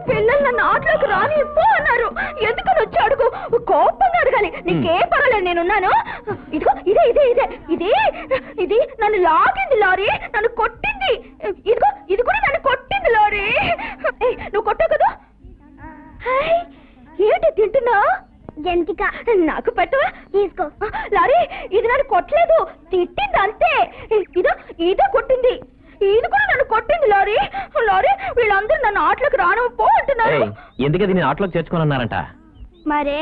పిల్లలు నన్ను ఆటలోకి రాని పో అన్నారు. ఎందుకని వచ్చి అడుగు, కోపంగా అడగాలి. నీకే పర్వాలేదు, నేనున్నాను. ఇదిగో ఇదే ఇదే ఇదే ఇది ఇది నన్ను లాగింది లారీ, నన్ను కొట్టింది. ఇదిగో ఇది కూడా నన్ను కొట్టింది లారీ. నువ్వు కొట్టావు కదా. ఏంటి తింటున్నా? జంతిక. నాకు పెట్టవా? తీసుకో. లారీ ఇది నన్ను కొట్టలేదు, తిట్టింది అంతే. ఇదో ఇదే కొట్టింది. ఇది కూడా నన్ను కొట్టింది లారీ. లారీ వీళ్ళందరూ నన్ను ఆటలోకి రాను పో అంటున్నారు. ఎందుకది నేను ఆటలోకి చేర్చుకోనన్నారంట? మరే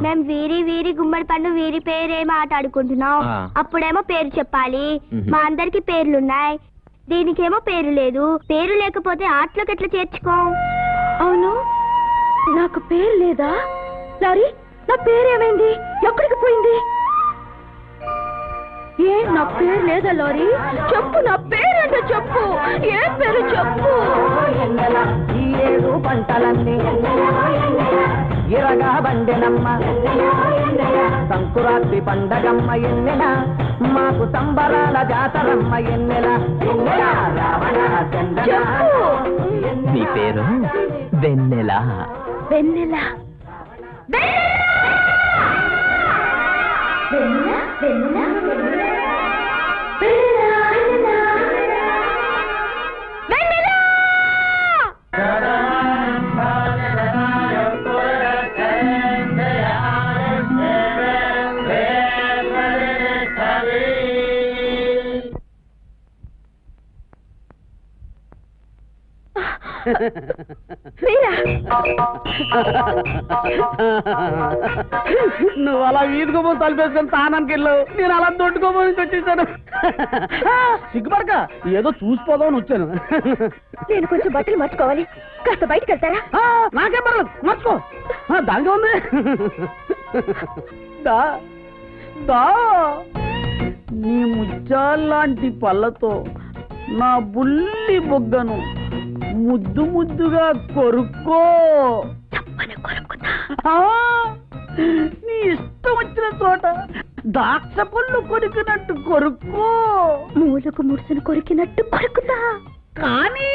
మేము వీరి వీరి గుమ్మడి పండు వీరి పేరేమో ఆట ఆడుకుంటున్నాం. అప్పుడేమో పేరు చెప్పాలి. మా అందరికి పేర్లున్నాయి, దీనికేమో పేరు లేదు. పేరు లేకపోతే ఆటలోకి ఎట్లా చేర్చుకో? అవును, నాకు పేరు లేదా? లారీ నా పేరేమైంది? ఎక్కడికి పోయింది? ఏ నా పేరు లేదా లారీ? చెప్పు, నా పేరంటే చెప్పు. ఏ పేరు చెప్పు. ఈ ఏడు పంటలన్నీ ఇరగా బండెనమ్మ, సంకురాత్రి పండగమ్మ ఎన్నెల, మాకు సంబరాల జాతరమ్మ ఎన్నెల. నీ పేరు వెన్నెల. వెన్నెల. నువ్వు అలా వీధుకోబోతు తలిపేసుకొని తానానికి వెళ్ళావు, నేను అలా దొడ్డుకోబోని వచ్చేసాను. సిగ్గుపడక, ఏదో చూసిపోదామని వచ్చాను. నేను కొంచెం బట్టలు మర్చుకోవాలి, కాస్త బయటకు వెళ్తారా? నాకేం పర్లేదు, మర్చుకో. దానిగా ఉంది. దా దా నీ ముచ్చాలాంటి పళ్ళతో నా బుల్లి బొగ్గను ముద్దు ముద్దుగా కొరుక్కో. నీ ఇష్టం వచ్చిన చోట ద్రాక్ష పళ్ళు కొరికినట్టు కొరుక్కో. మూలకు ముడుసును కొరికినట్టు కొరుకుతా. కానీ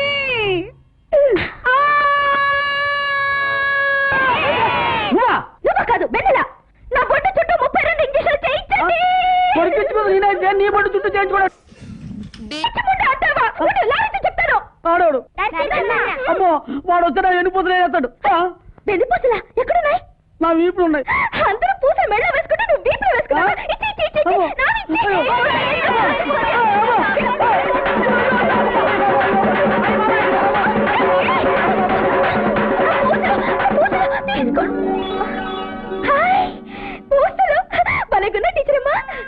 నువ్వు కాదు వెన్నెల, నా బొట్టు చుట్టూ 32 ఇంజక్షన్లు చేయించండి. కొరికించుకుని నేనైతే నీ బొట్టు చుట్టూ చేయించుకోవడం చెప్తాను. ఆడోడు అమ్మో, వాడు వచ్చినా ఎన్నిపోతులే చేస్తాడు. వెన్నుపూసలా ఎక్కడున్నాయి? నా వీపులు ఉన్నాయి. అందరూ పూసలు మెళ్ళ వేసుకుంటే నువ్వు వీపులు వేసుకున్నావా?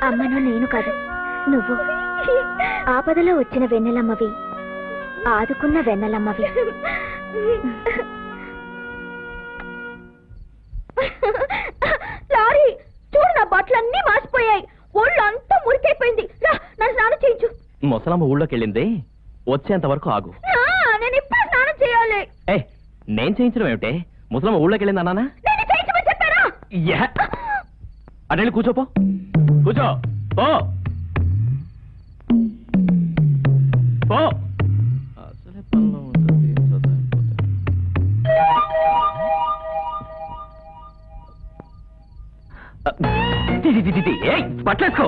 అమ్మను నేను కాదు, నువ్వు ఆపదలో వచ్చిన వెన్నెలమ్మవి, ఆదుకున్న వెన్నెలమ్మవి. లారీ చూడు, నా బట్టలన్నీ మాసిపోయాయి, ఒళ్ళు అంతా మురికైపోయింది. నన్ను స్నానం చేయించు. ముసలమ్మ ఊళ్ళోకి వెళ్ళింది, వచ్చేంత వరకు ఆగు. నేను ఇప్పుడు స్నానం చేయాలి. నేను చేయించడం ఏమిటే? ముసలమ్మ ఊళ్ళోకి వెళ్ళింది అన్నానా? నేను చేయించమని చెప్పానా? అటెళ్ళి కూర్చోపో, కూర్చో పో పో. అసలే పనిలో ఉంటుంది. బట్టలేసుకో,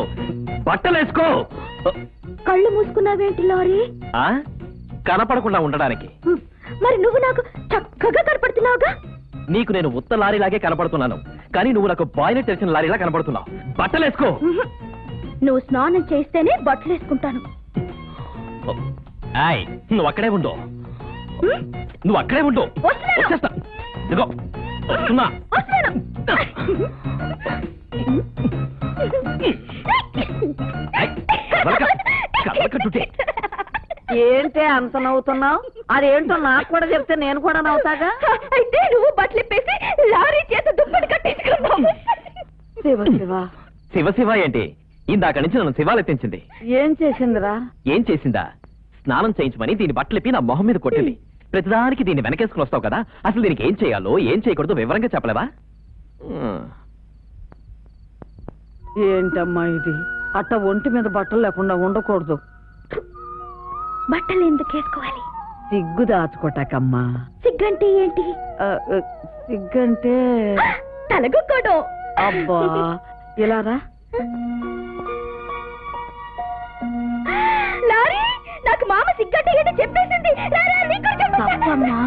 బట్టలేసుకో. కళ్ళు మూసుకున్నావేంటి లారీ? కనపడకుండా ఉండడానికి. మరి నువ్వు నాకు చక్కగా కనపడుతున్నావుగా. నీకు నేను ఉత్త లారీలాగే కనపడుతున్నాను, కానీ నువ్వు నాకు బాయిలెట్ తెరిచిన లారీలా కనపడుతున్నావు. బట్టలేసుకో. నువ్వు స్నానం చేస్తేనే బట్టలు వేసుకుంటాను. నువ్వు అక్కడే ఉండు, నువ్వు అక్కడే ఉండు. వచ్చేస్తా. ఇదిగో వస్తున్నా. ఏంటే అంత నవ్వుతున్నావు? అదేంటో నాకు కూడా చెప్తే నేను కూడా నవ్వుతాగా. అయితే నువ్వు బట్టలు ఇప్పేసి లారీ చేత దుప్పటి కట్టేసుకున్నావు. శివ శివ శివ శివ ఏంటి? ఇందాక నుంచి నన్ను శివాలెత్తించింది. ఏం చేసిందిరా? ఏం చేసిందా? స్నానం చేయించమని దీని బట్టలిప్పి నా మొహం మీద కొట్టింది. ప్రతిదానికి దీన్ని వెనకేసుకుని వస్తావు కదా, అసలు దీనికి ఏం చేయాలో ఏం చేయకూడదు వివరంగా చెప్పలేవా? ఏంటమ్మా ఇది? అట్ట ఒంటి మీద బట్టలు లేకుండా ఉండకూడదు. బట్టలు ఎందుకు వేసుకోవాలి? సిగ్గు దాచుకోటాకమ్మా. సిగ్గంటే ఏంటి? సిగ్గంటే తలగొక్కడం. అబ్బా ఇలా రా. లారీ, నాకు మామ సిగ్గంటే ఏంటో చెప్పేసింది. తప్పమ్మా,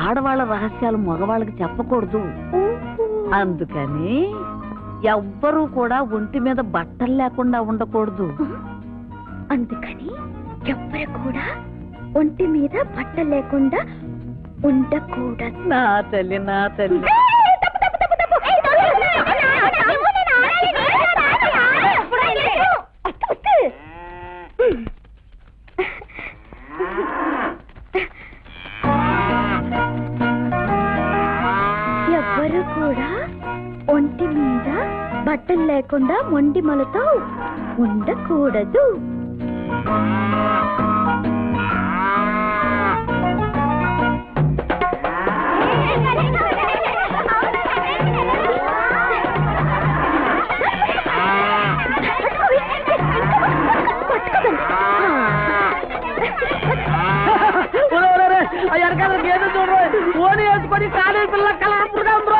ఆడవాళ్ళ రహస్యాలు మగవాళ్ళకి చెప్పకూడదు. అందుకని ఎవ్వరూ కూడా ఒంటి మీద బట్టలు లేకుండా ఉండకూడదు. అందుకని ఎవ్వరు కూడా ఒంటి మీద బట్టలు లేకుండా ఉండకూడదు. నా తల్లి, నా తల్లి. ఎవ్వరు కూడా ఒంటి మీద బట్టలు లేకుండా మొండి మొలతో ఉండకూడదు. ఓని వేసుకొని కాలే పిల్ల కలర్ఫుల్గా ఉంది.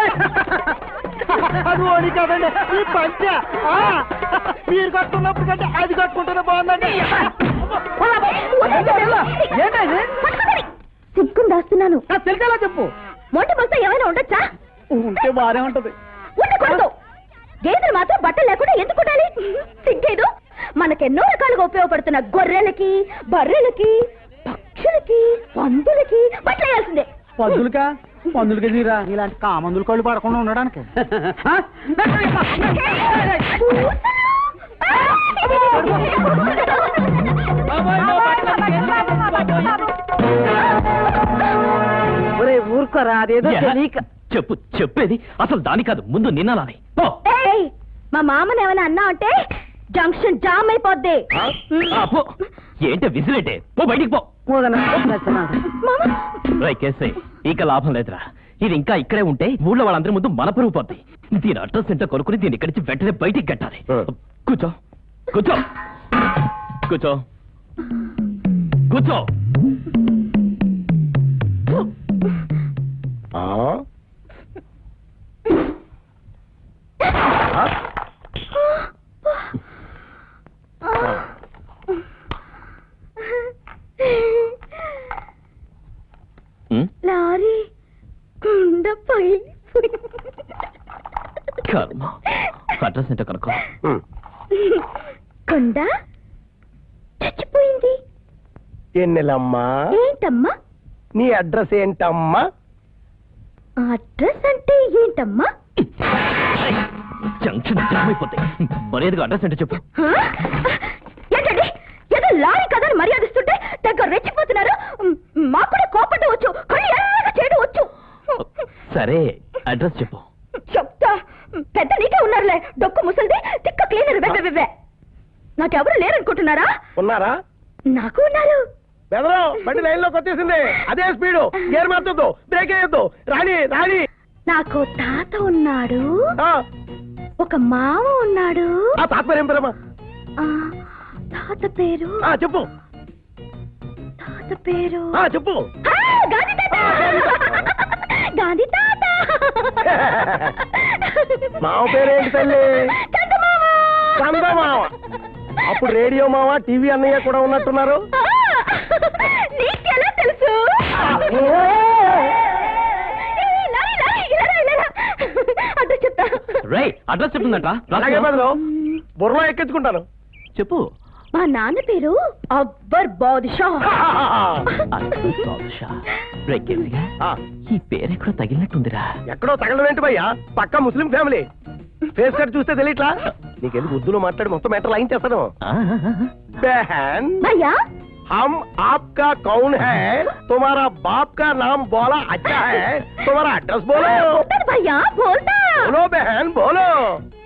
అది ఓని కదండి, ఈ పంచ మీరు కట్టుకున్నప్పుడు కంటే అది కట్టుకుంటేనే బాగుందండి. సిగ్గుంది వస్తున్నాను. తెలిసేలా చెప్పు. మొండి మొలతో ఏమైనా ఉండొచ్చా? ఉంటే బానే ఉంటది. ఉండకూడదు. గేదెలు మాత్రం బట్టలు లేకుండా ఎందుకు ఉండాలి? సిగ్గేదు. మనకెన్నో రకాలుగా ఉపయోగపడుతున్న గొర్రెలకి, బర్రెలకి, పక్షులకి, పందులకి బట్టలు వేయాల్సిందే. పందులుకా? పందులకి నీరా ఇలాంటి కామందులు కళ్ళు పడకుండా ఉండడానికి. ఊరుకోరా, అదేదో చెప్పు. చెప్పేది అసలు దాని కాదు, ముందు నిన్నలాని. మా మామని ఏమైనా అన్నా అంటే జంక్షన్ జామ్ అయిపోద్ది. ఏంటే విసిలేటే? పో బయటికి పో. కేసే ఇక లాభం లేదురా. ఇది ఇంకా ఇక్కడే ఉంటే ఊళ్ళో వాళ్ళందరి ముందు మన పరుగు పోద్ది. దీని అడ్రస్ ఏంటో కొనుక్కుని దీని ఇక్కడి నుంచి వెంటనే బయటికి కట్టాలి. కూర్చో కూర్చో కూర్చో కూర్చో. లారీ కుండపై కర్మ. అడ్రస్ ఏంటో కనుక్కో. కొండ చచ్చిపోయింది. ఎన్నెలమ్మా? ఏంటమ్మా? నీ అడ్రస్ ఏంటమ్మా? అడ్రస్ అంటే ఏంటమ్మా? జంక్షన్ జామ్ అయిపోతాయి. మర్యాదగా అడ్రస్ ఏంటో చెప్పు. ఏంటండి, ఏదో లారీ కదని మర్యాదిస్తుంటే దగ్గర రెచ్చిపోతున్నారు. మాకు కూడా కోపడ్డం వచ్చు, కళ్ళు ఎలాగా చేయడం వచ్చు. సరే అడ్రస్ చెప్పు. చెప్తా. పెద్ద నీకే ఉన్నారులే, డొక్కు ముసలిది తిక్క క్లీనర్. వెవ్వెవ్వే నాకెవరు లేరనుకుంటున్నారా? ఉన్నారా? నాకు ఉన్నారు. బెదరు బండి లైన్ లోకి వచ్చేసింది. అదే స్పీడు. గేర్ మార్చొద్దు, బ్రేక్ వేయొద్దు. రాణి రాణి. నాకు తాత ఉన్నాడు, ఆ, ఒక మామ ఉన్నాడు. ఆ తాత్పర్యం పేరమ్మా? తాత పేరు చెప్పు. తాత పేరు చెప్పు. గాంధీ తాత. గాంధీ తాత. మావ పేరేంటి తల్లి? చందమామ. చందమామ. అప్పుడు రేడియో మావ, టీవీ అన్నయ్య కూడా ఉన్నట్టున్నారు. నీకెలా తెలుసు? అడ్రస్ చెప్తా. అడ్రస్ చెప్తుందట. అలాగే బదులు బుర్రలో ఎక్కించుకుంటాను. చెప్పు. మా నాన్న పేరు అక్బర్ బాదుషా. ఈ పేరెక్కడో తగిలినట్టుందిరా. ఎక్కడో తగలవేంటి భయ్యా? పక్క ముస్లిం ఫ్యామిలీ. ఫేస్ కట్ చూస్తే తెలియట్లా? నీకెందుకు ఉర్దూలో మాట్లాడి మొత్తం మ్యాటర్ లైన్ చేస్తాను. బహన్ భయ్యా, हम आपका कौन है? तुम्हारा बाप का नाम बोला अच्छा है, तुम्हारा एड्रेस बोलो. भैया बोलता. बोलो बहन बोलो.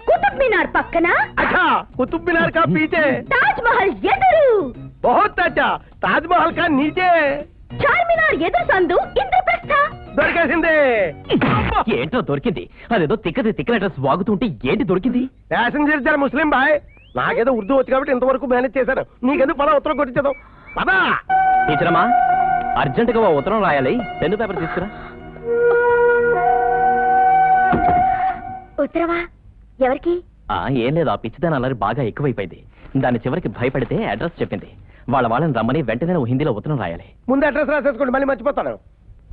कुतुब मीनार पक्कना. अच्छा, कुतुब मीनार का पीछे. ताजमहल ఎదురు. बहुत अच्छा. ताजमहल का नीचे. చార్మినార్ ఎదురు సందు ఇంద్రప్రస్థ. దొరికేసింది. ఏంటో దొరికింది? అదేదో తిక్క లెటర్స్ వాగుతుంటే ఏంటి దొరికింది? ప్యాసింజర్ ఇచ్చారు ముస్లిం బాయ్. నాకేదో ఉర్దూ వచ్చి కాబట్టి ఇంతవరకు మేనేజ్ చేశాను. నీకెందుకు పద ఉత్తరం కొట్టించదాం పదా. టీచరమ్మా, అర్జెంటుగా ఓ ఉత్తరం రాయాలి, పెన్ను పేపర్ తీసుకురా. ఉత్తరవా? ఎవరికి? ఏం లేదు, ఆ పిచ్చిదాని అల్లరి బాగా ఎక్కువైపోయింది. దాని చివరికి భయపడితే అడ్రస్ చెప్పింది. వాళ్ళని రమ్మని వెంటనే నువ్వు హిందీలో ఉత్తరం రాయాలి. ముందు అడ్రస్ రాసేసుకోండి, మళ్ళీ మర్చిపోతాను.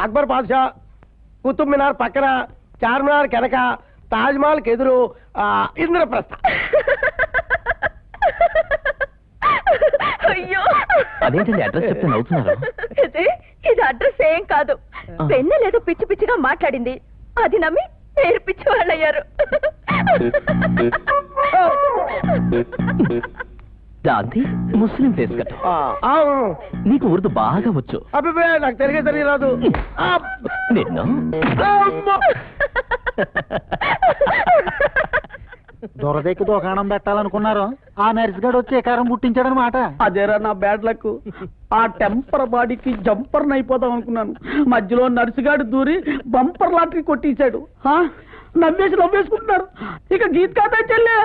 అక్బర్ బాద్షా, కుతుబ్ మినార్ పక్కన, చార్మినార్ వెనక, తాజ్ మహల్ కి ఎదురు, ఇంద్రప్రస్థ. అయ్యో, అదేంటండి అడ్రస్ చెప్తే నవ్వుతున్నారు? ఇది అడ్రస్ ఏం కాదు. పెన్ను లేదో పిచ్చి పిచ్చిగా మాట్లాడింది, అది నమ్మి పేరు పిచ్చి వాళ్ళయ్యారు. దాంతి ముస్లిం ఫేస్ కట్. నీకు ఉర్దూ బాగా వచ్చు. అబ్బే నాకు తెలియదు రాదు. నిన్ను దొరదేకి దుకాణం పెట్టాలనుకున్నారు, ఆ నర్సుగాడు వచ్చి ఎకారం పుట్టించాడనమాట. అదేరా నా బ్యాడ్ లక్. ఆ టెంపర్ బాడీకి జంపర్ అయిపోదాం అనుకున్నాను, మధ్యలో నర్సుగాడు దూరి బంపర్ లాటరీ కొట్టించాడు. నవ్వేసుకుంటున్నారు. ఇక గీత్ కాదా చెల్లె.